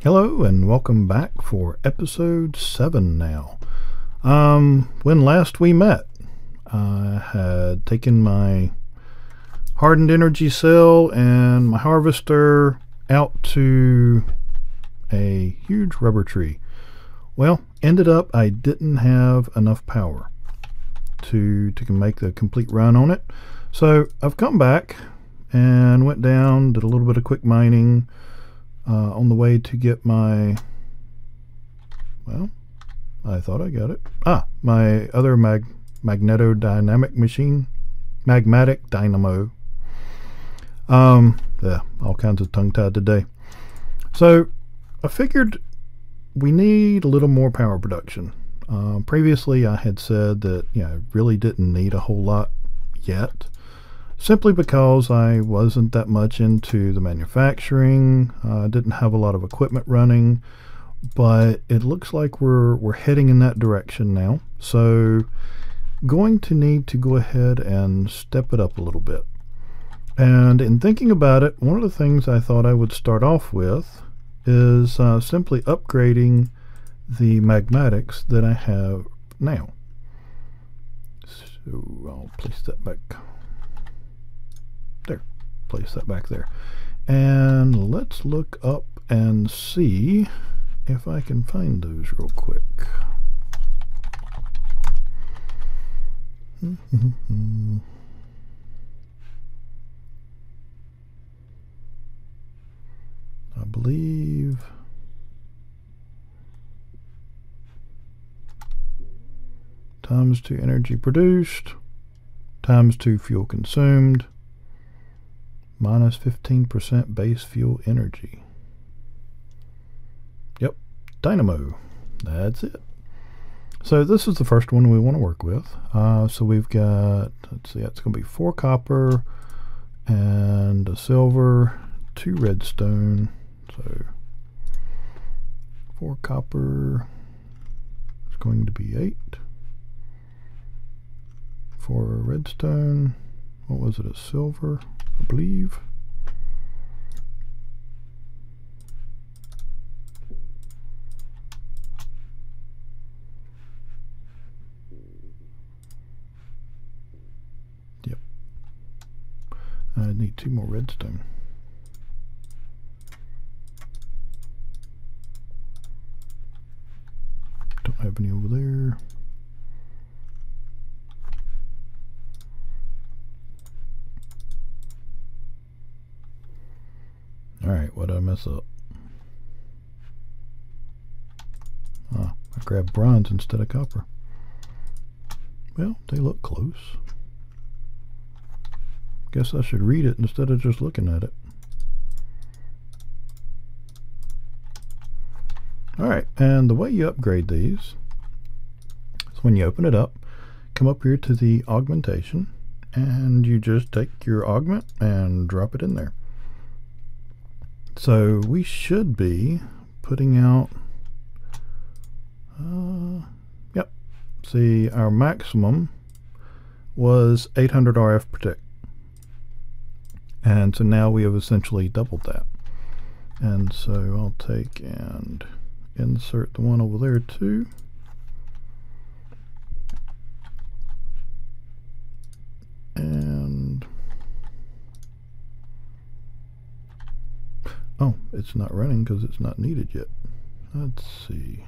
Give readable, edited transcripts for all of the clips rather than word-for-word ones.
Hello and welcome back for episode 7 now. When last we met, I had taken my hardened energy cell and my harvester out to a huge rubber tree. Well, ended up I didn't have enough power to make the complete run on it. So I've come back and went down, did a little bit of quick mining on the way to get my, well, I thought I got it. My other Magneto-dynamic machine, Magmatic Dynamo. Yeah, all kinds of tongue-tied today. So I figured we need a little more power production. Previously I had said that I really didn't need a whole lot yet, simply because I wasn't that much into the manufacturing. I didn't have a lot of equipment running, but it looks like we're heading in that direction now. So going to need to go ahead and step it up a little bit. And in thinking about it, one of the things I thought I would start off with is simply upgrading the magmatics that I have now. So I'll place that back there. Place that back there. And let's look up and see if I can find those real quick. I believe times 2 energy produced times 2 fuel consumed minus 15% base fuel energy. Yep, dynamo. That's it. So this is the first one we want to work with. So we've got, let's see, that's going to be 4 copper and a silver, 2 redstone. So 4 copper is going to be 8. 4 redstone. What was it? A silver, I believe. Yep. I need 2 more redstone. Don't have any over there. Alright, what did I mess up? I grabbed bronze instead of copper. Well, they look close. Guess I should read it instead of just looking at it. Alright, and the way you upgrade these is when you open it up, come up here to the augmentation, and you just take your augment and drop it in there. So we should be putting out, yep, see, our maximum was 800 RF per tick. And so now we have essentially doubled that. And so I'll take and insert the one over there too. And oh, it's not running because it's not needed yet. Let's see.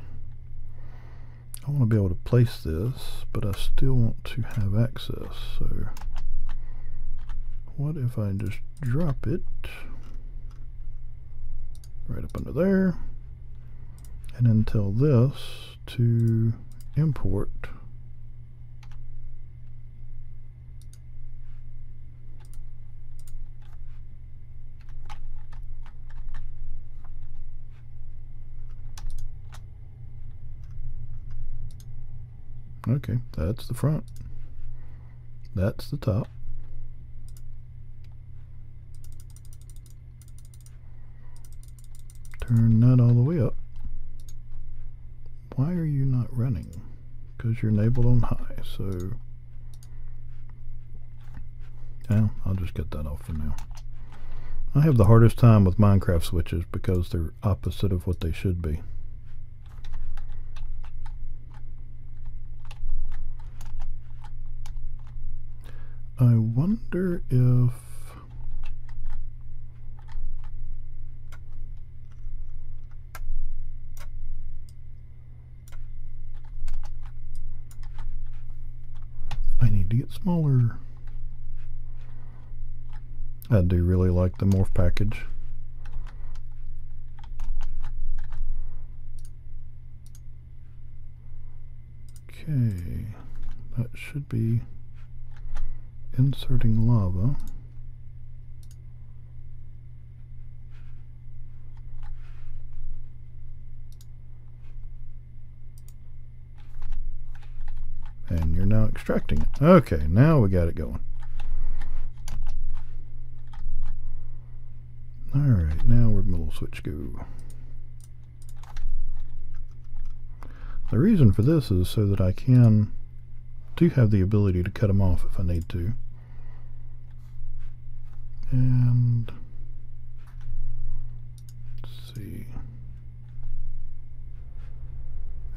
I want to be able to place this, but I still want to have access. So what if I just drop it right up under there and then tell this to import okay, that's the front, that's the top. Turn that all the way up. Why are you not running? Because you're enabled on high, so I'll just get that off for now. I have the hardest time with Minecraft switches because they're opposite of what they should be. I wonder if I need to get smaller. I do really like the morph package. Okay, that should be inserting lava. And you're now extracting it. Okay, now we got it going. Alright, now where'd my little switch go? The reason for this is so that I do have the ability to cut them off if I need to. And let's see.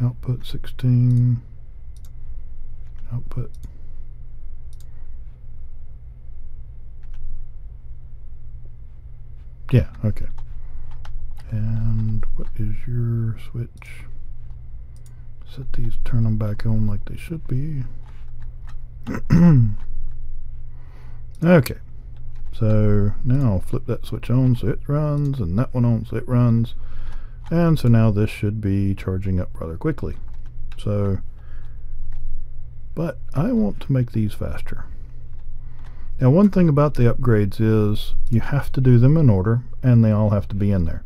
Output 16. Output. Yeah, okay. And what is your switch? Set these, turn them back on like they should be. Okay. So now I'll flip that switch on so it runs, and that one on so it runs. And so now this should be charging up rather quickly. So, but I want to make these faster. Now, one thing about the upgrades is you have to do them in order, and they all have to be in there.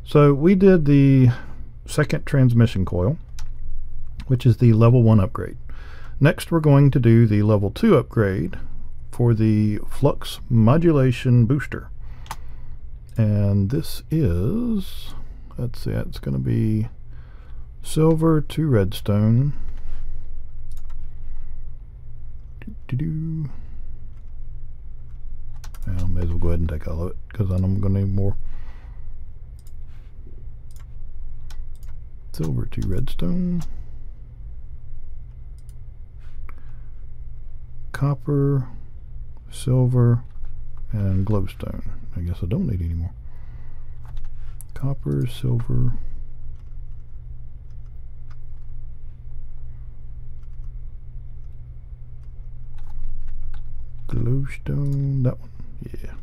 So we did the second transmission coil, which is the level 1 upgrade. Next, we're going to do the level 2 upgrade for the flux modulation booster. And this is, let's see, it's going to be silver to redstone. I may as well go ahead and take all of it because I'm going to need more. Silver to redstone. Copper, silver, and glowstone. I guess I don't need any more. Copper, silver, glowstone, that one, yeah.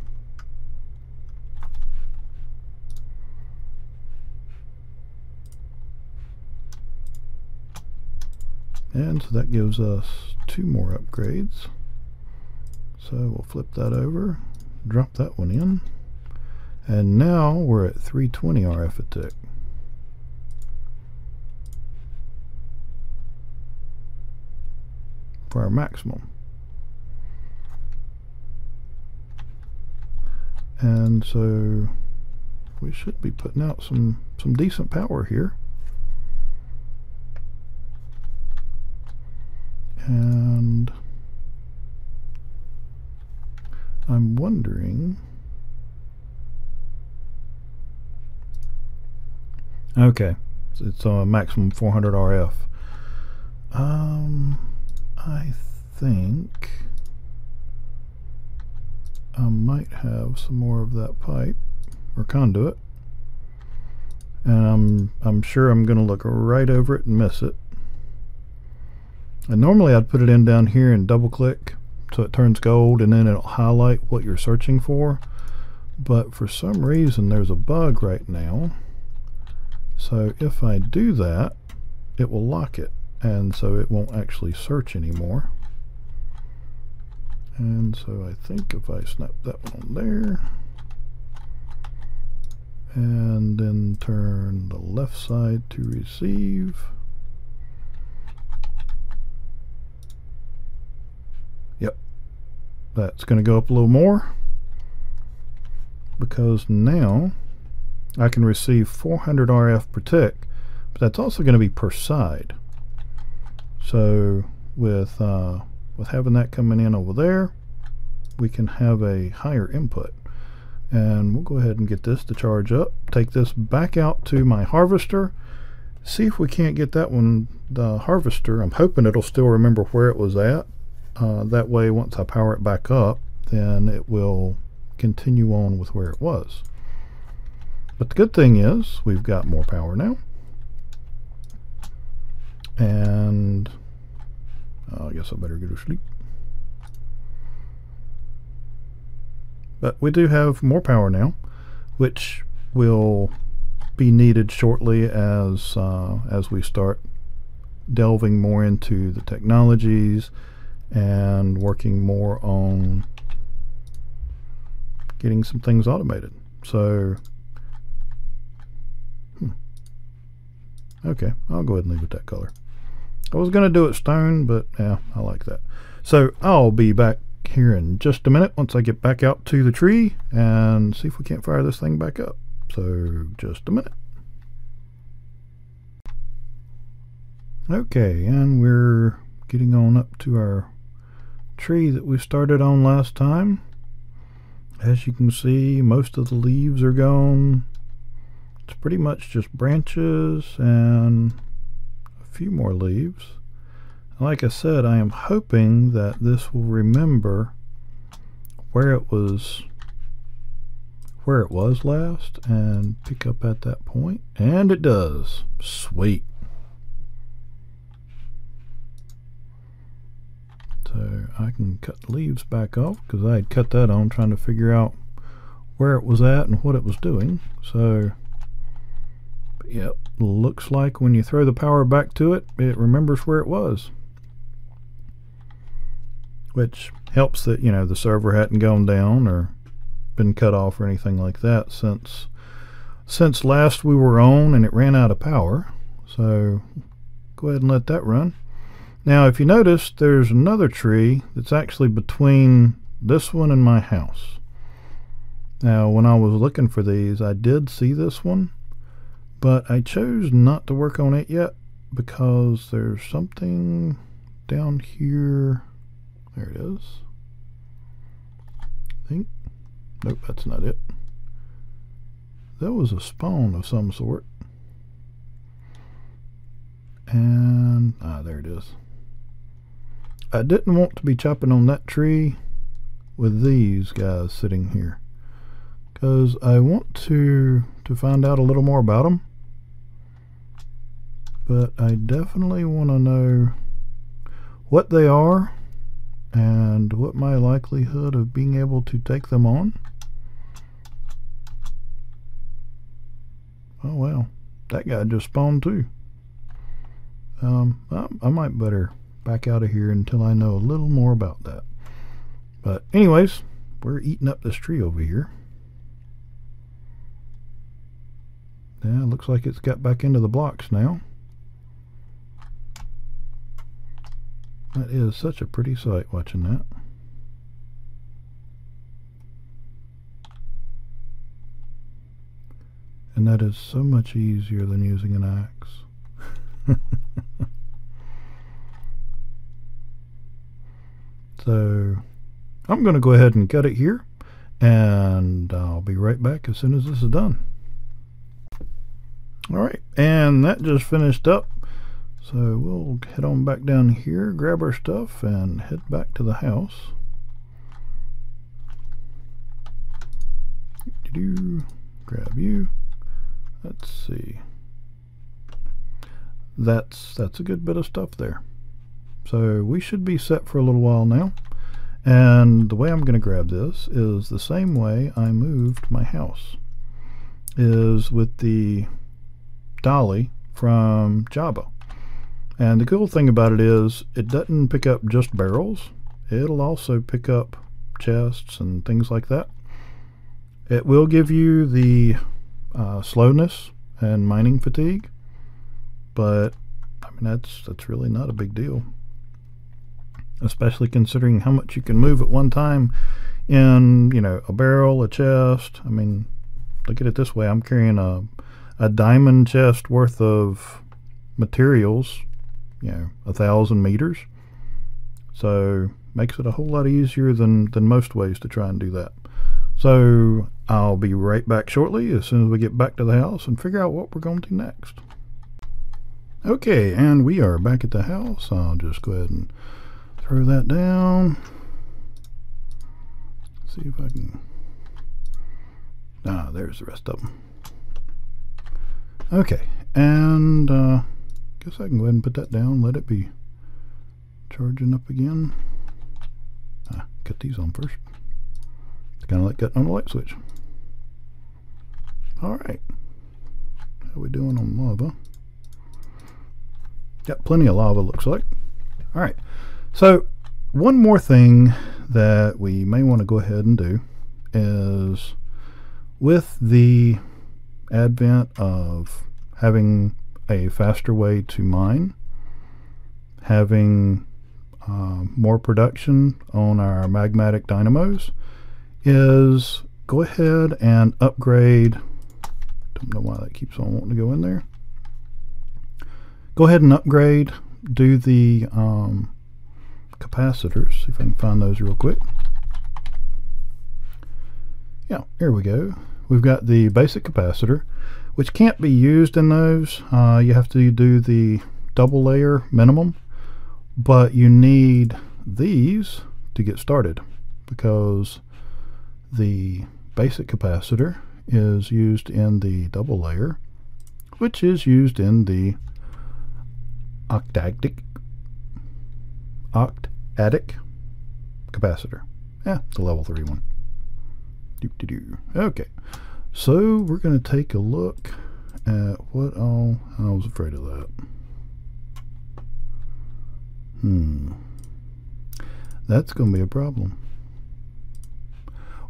And so that gives us 2 more upgrades. So we'll flip that over, drop that one in, and now we're at 320 RF a tick. For our maximum. And so we should be putting out some decent power here. And I'm wondering, okay, so it's a maximum 400 RF. I think I might have some more of that pipe or conduit, and I'm sure I'm going to look right over it and miss it. And normally I'd put it in down here and double click so it turns gold, and then it'll highlight what you're searching for. But for some reason there's a bug right now, so if I do that it will lock it, and so it won't actually search anymore. And so I think if I snap that one on there and then turn the left side to receive, yep, that's going to go up a little more, because now I can receive 400 RF per tick, but that's also going to be per side. So with having that coming in over there, we can have a higher input. And we'll go ahead and get this to charge up. Take this back out to my harvester. See if we can't get that one, the harvester. I'm hoping it'll still remember where it was at. That way, once I power it back up, then it will continue on with where it was. But the good thing is, we've got more power now. And I guess I better go to sleep. But we do have more power now, which will be needed shortly as we start delving more into the technologies and working more on getting some things automated. So, okay, I'll go ahead and leave it that color. I was going to do it stone, but yeah, I like that. So I'll be back here in just a minute once I get back out to the tree and see if we can't fire this thing back up. So just a minute. Okay, and we're getting on up to our tree that we started on last time. As you can see, most of the leaves are gone. It's pretty much just branches and a few more leaves. Like I said, I am hoping that this will remember where it was last and pick up at that point. And it does. Sweet. So I can cut the leaves back off because I had cut that on trying to figure out where it was at and what it was doing. So yep, looks like when you throw the power back to it, it remembers where it was. Which helps that, you know, the server hadn't gone down or been cut off or anything like that since last we were on and it ran out of power. So go ahead and let that run. Now if you notice, there's another tree that's actually between this one and my house. Now when I was looking for these, I did see this one, but I chose not to work on it yet because there's something down here. There it is. I think. Nope, that's not it. That was a spawn of some sort. And there it is. I didn't want to be chopping on that tree with these guys sitting here, because I want to find out a little more about them, but I definitely want to know what they are and what my likelihood of being able to take them on. Oh wow, that guy just spawned too. I might better back out of here until I know a little more about that. But anyways, we're eating up this tree over here. Yeah, looks like it's got back into the blocks now. That is such a pretty sight watching that. And that is so much easier than using an axe. So I'm going to go ahead and cut it here, and I'll be right back as soon as this is done. Alright, and that just finished up. So we'll head on back down here, grab our stuff, and head back to the house. Grab you. Let's see. That's a good bit of stuff there. So we should be set for a little while now. And the way I'm going to grab this is the same way I moved my house, is with the dolly from Java. And the cool thing about it is it doesn't pick up just barrels. It'll also pick up chests and things like that. It will give you the slowness and mining fatigue, but I mean that's really not a big deal, especially considering how much you can move at one time in, you know, a barrel, a chest. I mean, look at it this way, I'm carrying a diamond chest worth of materials, you know, 1,000 meters. So makes it a whole lot easier than most ways to try and do that. So I'll be right back shortly as soon as we get back to the house and figure out what we're going to do next. Okay, and we are back at the house. I'll just go ahead and throw that down. See if I can... there's the rest of them. Okay, and guess I can go ahead and put that down, let it be charging up again. Cut these on first. It's kind of like cutting on a light switch. Alright, how we doing on lava? Got plenty of lava, looks like. Alright, so one more thing that we may want to go ahead and do is, with the advent of having a faster way to mine, having more production on our Magmatic Dynamos, is go ahead and upgrade. Don't know why that keeps on wanting to go in there. Go ahead and upgrade, do the capacitors. See if I can find those real quick. Yeah, here we go. We've got the basic capacitor, which can't be used in those. You have to do the double layer minimum, but you need these to get started because the basic capacitor is used in the double layer, which is used in the octadic capacitor. Yeah, the level 3 one. Okay, so we're going to take a look at what all... I was afraid of that. That's going to be a problem.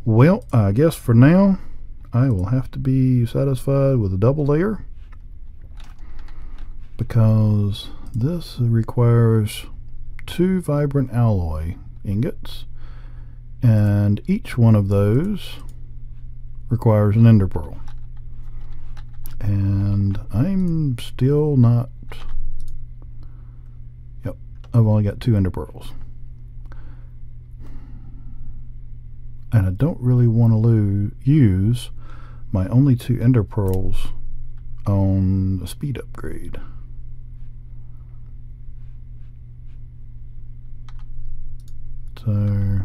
Well, I guess for now I will have to be satisfied with a double layer, because this requires 2 vibrant alloy ingots, and each one of those requires an ender pearl, and I'm still not... Yep, I've only got 2 ender pearls, and I don't really want to use my only 2 ender pearls on a speed upgrade. So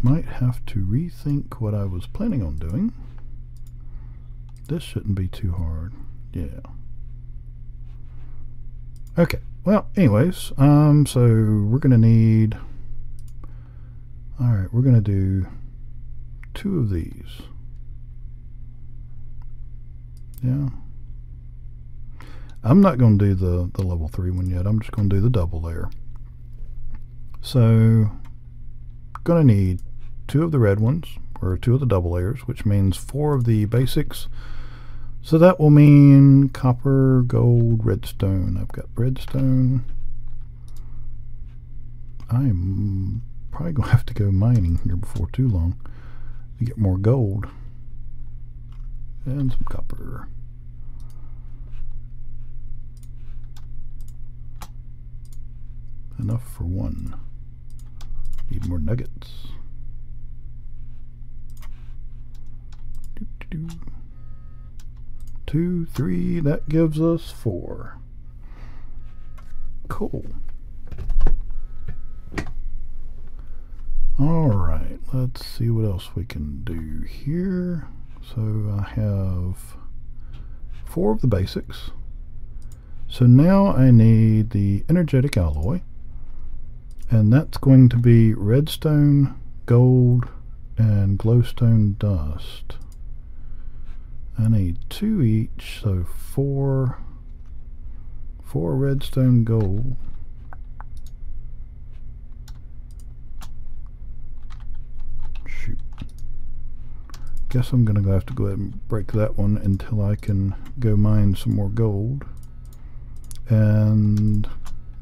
might have to rethink what I was planning on doing. This shouldn't be too hard. Yeah. Okay, well, anyways, so we're gonna need... Alright, we're gonna do 2 of these. Yeah. I'm not gonna do the level 3 one yet. I'm just gonna do the double layer. So gonna need 2 of the red ones, or 2 of the double layers, which means 4 of the basics. So that will mean copper, gold, redstone. I've got redstone. I'm probably gonna have to go mining here before too long to get more gold and some copper. Enough for 1. Need more nuggets. 2, 3, that gives us 4. Cool. Alright, let's see what else we can do here. So I have 4 of the basics. So now I need the energetic alloy, and that's going to be redstone, gold, and glowstone dust. I need 2 each, so 4 redstone gold. Shoot. Guess I'm gonna have to go ahead and break that one until I can go mine some more gold and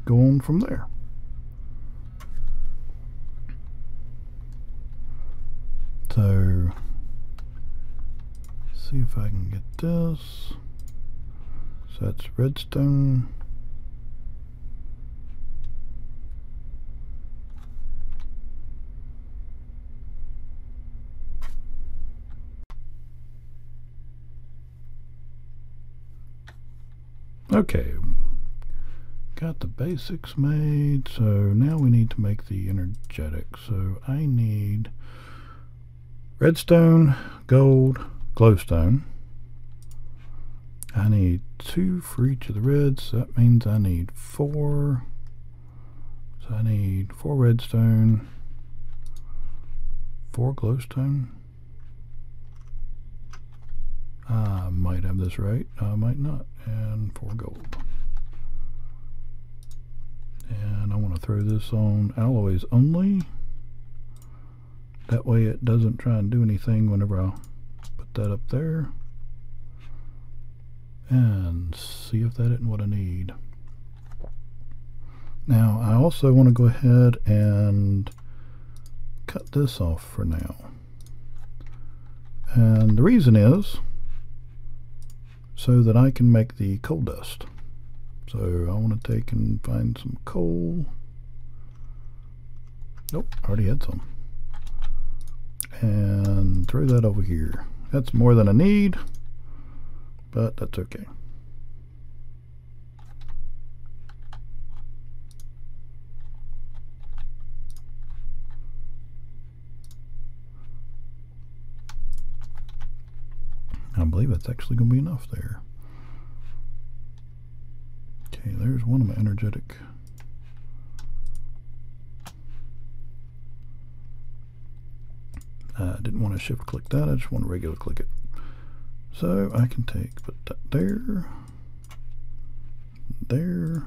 go on from there. So see if I can get this. So that's redstone. Okay, got the basics made, so now we need to make the energetic. So I need redstone, gold, glowstone. I need 2 for each of the reds, so that means I need 4. So I need 4 redstone, 4 glowstone. I might have this right, I might not, and 4 gold. And I want to throw this on alloys only. That way it doesn't try and do anything whenever I put that up there. And see if that isn't what I need. Now I also want to go ahead and cut this off for now. And the reason is so that I can make the coal dust. So I want to take and find some coal. Nope, already had some. And throw that over here. That's more than I need, but that's okay. I believe that's actually going to be enough there. Okay, there's one of my energetic. I didn't want to shift click that, I just want to regular click it. So I can put that there, there,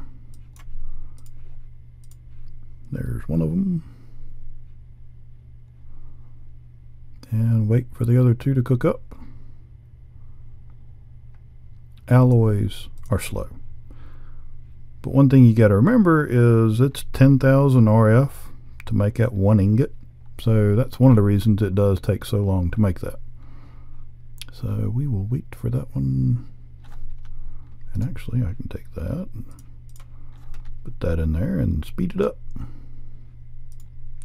there's one of them, and wait for the other 2 to cook up. Alloys are slow. But one thing you got to remember is it's 10,000 RF to make that 1 ingot. So that's one of the reasons it does take so long to make that. So we will wait for that one. And actually I can take that and put that in there and speed it up.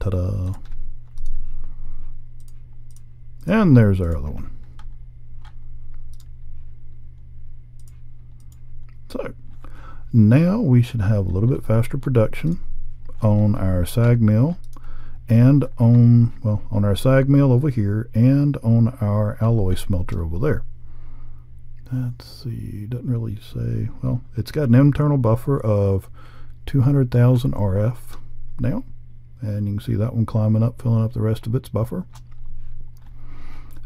Ta-da! And there's our other one. So now we should have a little bit faster production on our sag mill and on our sag mill over here and on our alloy smelter over there. Let's see, doesn't really say, well, it's got an internal buffer of 200,000 RF now, and you can see that one climbing up, filling up the rest of its buffer.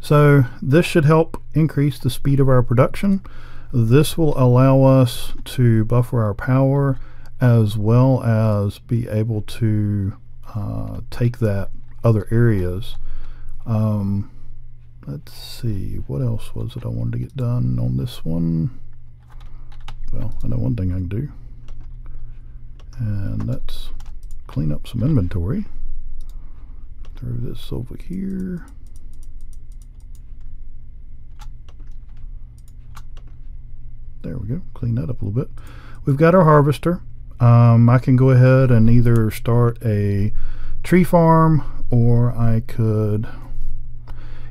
So this should help increase the speed of our production. This will allow us to buffer our power as well as be able to take that other areas. Let's see, what else was it I wanted to get done on this one? Well, I know one thing I can do, and that's clean up some inventory. Throw this over here. There we go, clean that up a little bit. We've got our harvester. I can go ahead and either start a tree farm, or I could,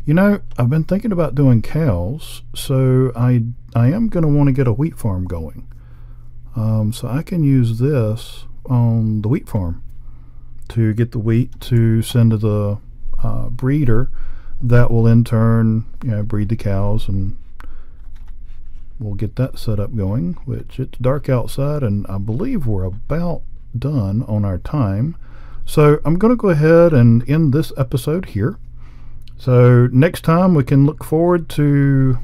you know, I've been thinking about doing cows, so I am going to want to get a wheat farm going. So I can use this on the wheat farm to get the wheat to send to the breeder that will in turn, you know, breed the cows, and we'll get that set up going, which it's dark outside and I believe we're about done on our time. So I'm going to go ahead and end this episode here. So next time we can look forward to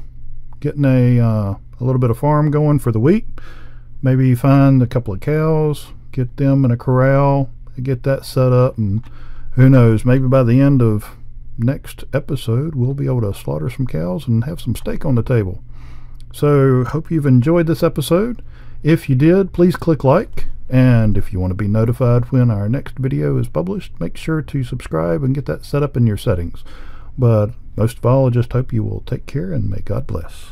getting a little bit of farm going for the wheat. Maybe find a couple of cows, get them in a corral, get that set up, and who knows, maybe by the end of next episode we'll be able to slaughter some cows and have some steak on the table. So hope you've enjoyed this episode. If you did, please click like, and if you want to be notified when our next video is published, make sure to subscribe and get that set up in your settings. But most of all, I just hope you will take care and may God bless.